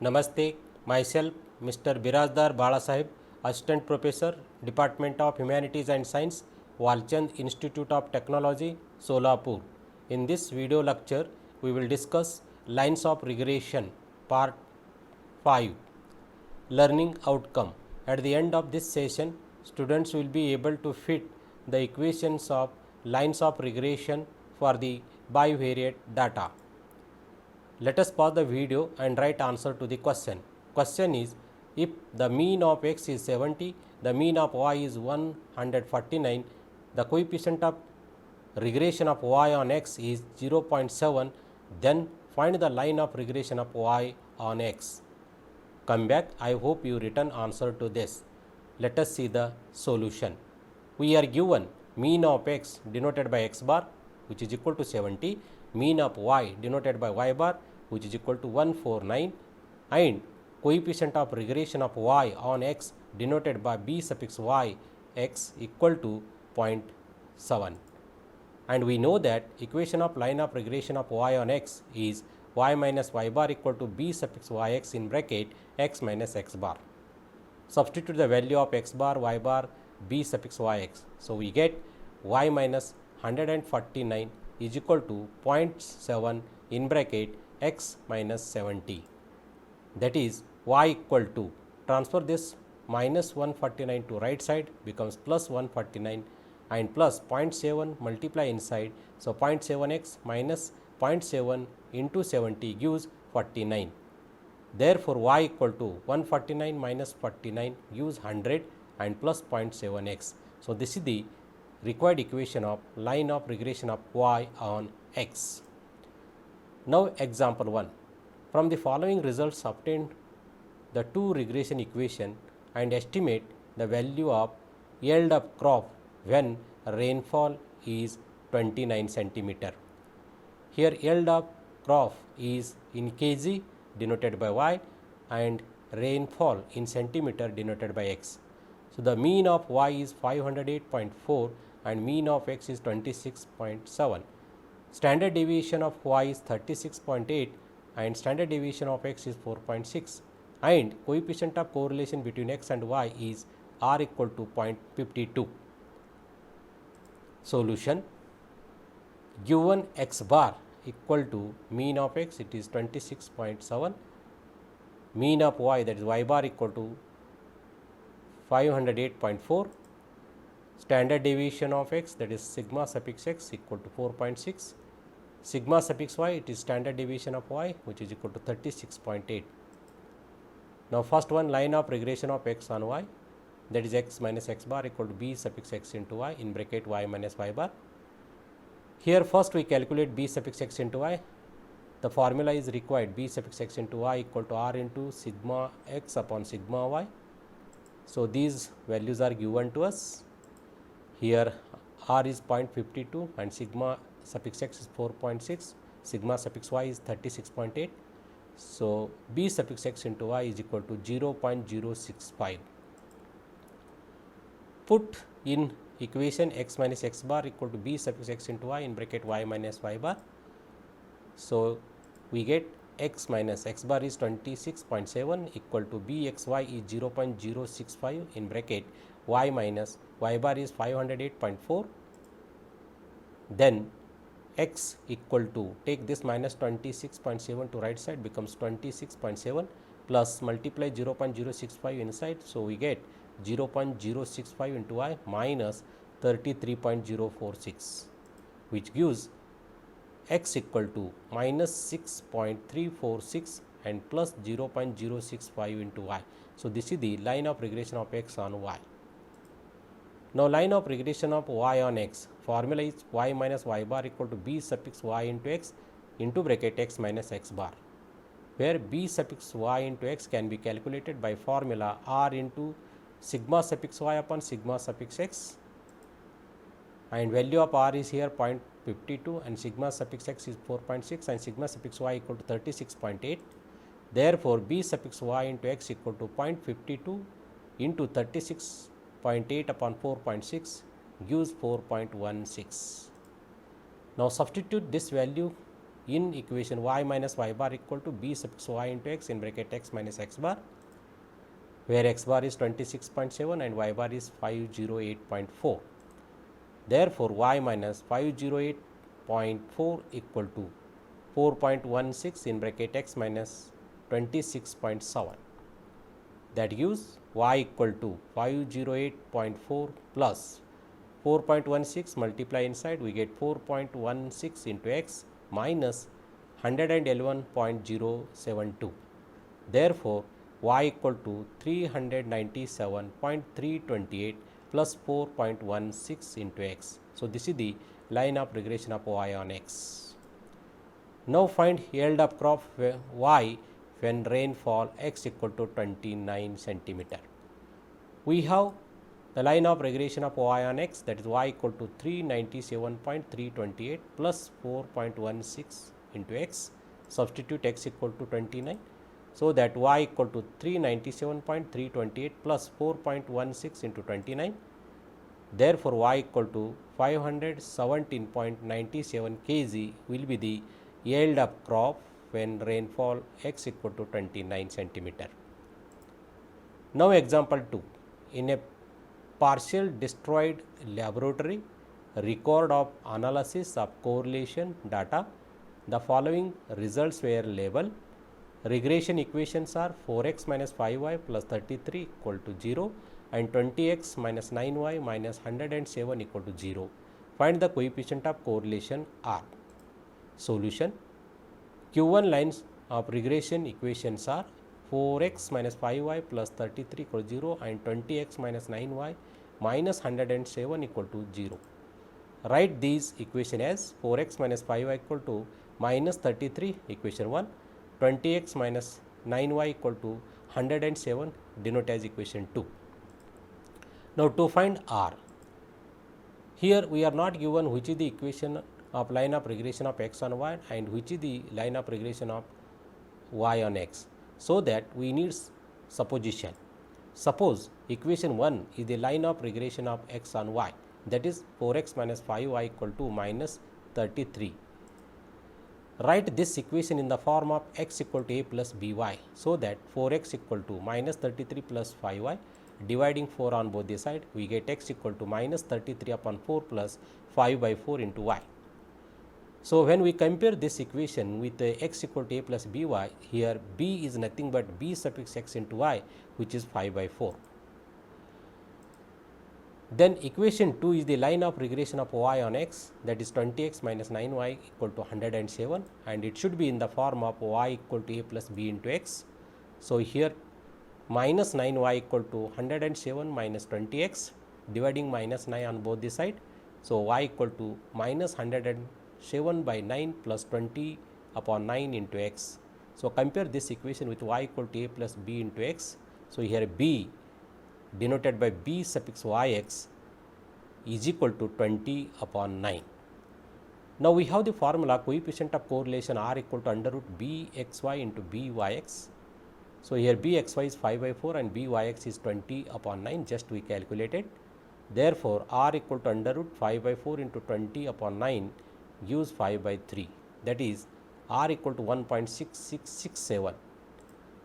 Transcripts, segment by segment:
Namaste, myself Mr. Birazdar Balasaheb, Assistant Professor, Department of Humanities and Science, Walchand Institute of Technology, Solapur. In this video lecture, we will discuss lines of regression, part 5, learning outcome. At the end of this session, students will be able to fit the equations of lines of regression for the bivariate data. Let us pause the video and write answer to the question. Question is, if the mean of x is 70, the mean of y is 149, the coefficient of regression of y on x is 0.7, then find the line of regression of y on x. Come back, I hope you return answer to this. Let us see the solution. We are given mean of x denoted by x bar, which is equal to 70, mean of y denoted by y bar, which is equal to 149, and coefficient of regression of y on x denoted by b suffix y x equal to 0.7. And we know that equation of line of regression of y on x is y minus y bar equal to b suffix y x in bracket x minus x bar. Substitute the value of x bar, y bar, b suffix y x. So we get y minus 149 is equal to 0.7 in bracket x minus 70. That is y equal to, transfer this minus 149 to right side, becomes plus 149 and plus 0.7 multiply inside. So 0.7x minus 0.7 into 70 gives 49. Therefore, y equal to 149 minus 49 gives 100 and plus 0.7x. So this is the required equation of line of regression of y on x. Now example 1. From the following results obtained the two regression equation and estimate the value of yield of crop when rainfall is 29 centimeter. Here yield of crop is in kg denoted by y and rainfall in centimeter denoted by x. So the mean of y is 508.4 and mean of x is 26.7. Standard deviation of y is 36.8 and standard deviation of x is 4.6, and coefficient of correlation between x and y is r equal to 0.52. Solution: given x bar equal to mean of x, it is 26.7, mean of y, that is y bar, equal to 508.4, standard deviation of x, that is sigma suffix x, equal to 4.6, sigma suffix y, it is standard deviation of y, which is equal to 36.8. Now first one, line of regression of x on y, that is x minus x bar equal to b suffix x into y in bracket y minus y bar. Here first we calculate b suffix x into y. The formula is required, b suffix x into y equal to r into sigma x upon sigma y. So these values are given to us. Here r is 0.52 and sigma suffix x is 4.6, sigma suffix y is 36.8. So b suffix x into y is equal to 0.065. Put in equation x minus x bar equal to b suffix x into y in bracket y minus y bar. So we get x minus x bar is 26.7 equal to bxy is 0.065 in bracket y minus y bar is 508.4. Then x equal to, take this minus 26.7 to right side, becomes 26.7 plus multiply 0.065 inside. So we get 0.065 into y minus 33.046, which gives x equal to minus 6.346 and plus 0.065 into y. So this is the line of regression of x on y. Now line of regression of y on x, formula is y minus y bar equal to b suffix y into x into bracket x minus x bar, where b suffix y into x can be calculated by formula r into sigma suffix y upon sigma suffix x, and value of r is here 0.52 and sigma suffix x is 4.6 and sigma suffix y equal to 36.8. Therefore b suffix y into x equal to 0.52 into 36.8 upon 4.6 gives 4.16. Now substitute this value in equation y minus y bar equal to b suffix y into x in bracket x minus x bar, where x bar is 26.7 and y bar is 508.4. Therefore, y minus 508.4 equal to 4.16 in bracket x minus 26.7. That gives y equal to 508.4 plus 4.16 multiply inside, we get 4.16 into x minus 111.072. Therefore, y equal to 397.328 plus 4.16 into x. So, this is the line of regression of y on x. Now, find yield of crop y when rainfall x equal to 29 centimeter. We have the line of regression of y on x, that is y equal to 397.328 plus 4.16 into x. Substitute x equal to 29. So, that y equal to 397.328 plus 4.16 into 29. Therefore, y equal to 517.97 kg will be the yield of crop when rainfall x equal to 29 centimeter. Now, example 2. In a partial destroyed laboratory record of analysis of correlation data, the following results were labeled. Regression equations are 4x minus 5y plus 33 equal to 0 and 20x minus 9y minus 107 equal to 0. Find the coefficient of correlation R. Solution. Q1 lines of regression equations are 4x minus 5y plus 33 equal to 0 and 20x minus 9y minus 107 equal to 0. Write these equation as 4x minus 5y equal to minus 33 equation 1, 20x minus 9y equal to 107 denote as equation 2. Now, to find R, here we are not given which is the equation of line of regression of x on y and which is the line of regression of y on x. So, that we need supposition. Suppose equation 1 is the line of regression of x on y, that is 4x minus 5y equal to minus 33. Write this equation in the form of x equal to a plus by, so that 4x equal to minus 33 plus 5y, dividing 4 on both the side, we get x equal to minus 33 upon 4 plus 5 by 4 into y. So, when we compare this equation with x equal to a plus by, here b is nothing but b suffix x into y, which is 5 by 4. Then equation 2 is the line of regression of y on x, that is 20x minus 9y equal to 107, and it should be in the form of y equal to a plus b into x. So, here minus 9y equal to 107 minus 20x, dividing minus 9 on both the side. So, y equal to minus 107 by 9 plus 20 upon 9 into x. So, compare this equation with y equal to a plus b into x. So, here b denoted by b suffix yx is equal to 20 upon 9. Now, we have the formula coefficient of correlation R equal to under root bxy into byx. So, here bxy is 5 by 4 and byx is 20 upon 9, just we calculated. Therefore, R equal to under root 5 by 4 into 20 upon 9 gives 5 by 3, that is R equal to 1.6667.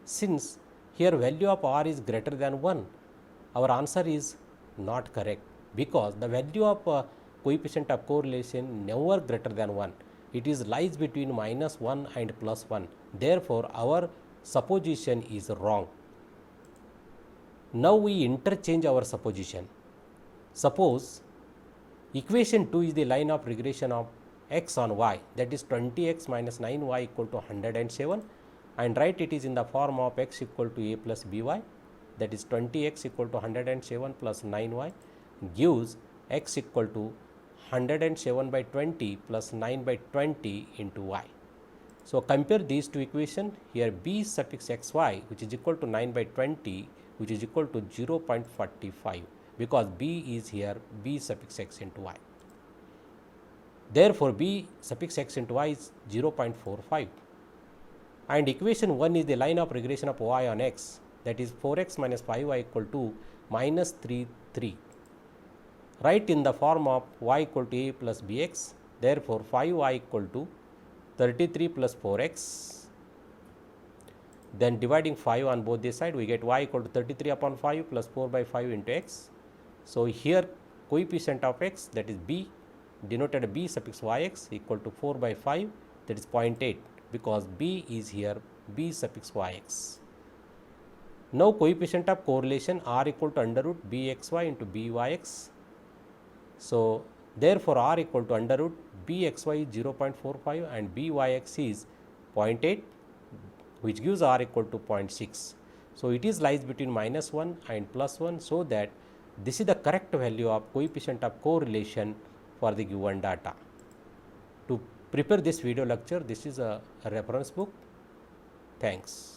Since here value of R is greater than 1, our answer is not correct, because the value of coefficient of correlation never greater than 1. It is lies between minus 1 and plus 1. Therefore, our supposition is wrong. Now, we interchange our supposition. Suppose equation 2 is the line of regression of x on y, that is 20x minus 9y equal to 107, and write it is in the form of x equal to a plus by, that is 20x equal to 107 plus 9y gives x equal to 107 by 20 plus 9 by 20 into y. So, compare these two equations. Here b suffix xy, which is equal to 9 by 20, which is equal to 0.45, because b is here b suffix x into y. Therefore, b suffix x into y is 0.45, and equation 1 is the line of regression of y on x, that is 4x minus 5y equal to minus 3. Write in the form of y equal to a plus bx. Therefore, 5y equal to 33 plus 4x, then dividing 5 on both the side, we get y equal to 33 upon 5 plus 4 by 5 into x. So, here coefficient of x, that is b, denoted b suffix yx, equal to 4 by 5, that is 0.8, because b is here b suffix yx. Now, coefficient of correlation r equal to under root bxy into byx. So, therefore, r equal to under root bxy is 0.45 and byx is 0.8, which gives r equal to 0.6. So, it is lies between -1 and +1. So, that this is the correct value of coefficient of correlation for the given data. To prepare this video lecture, this is a reference book. Thanks.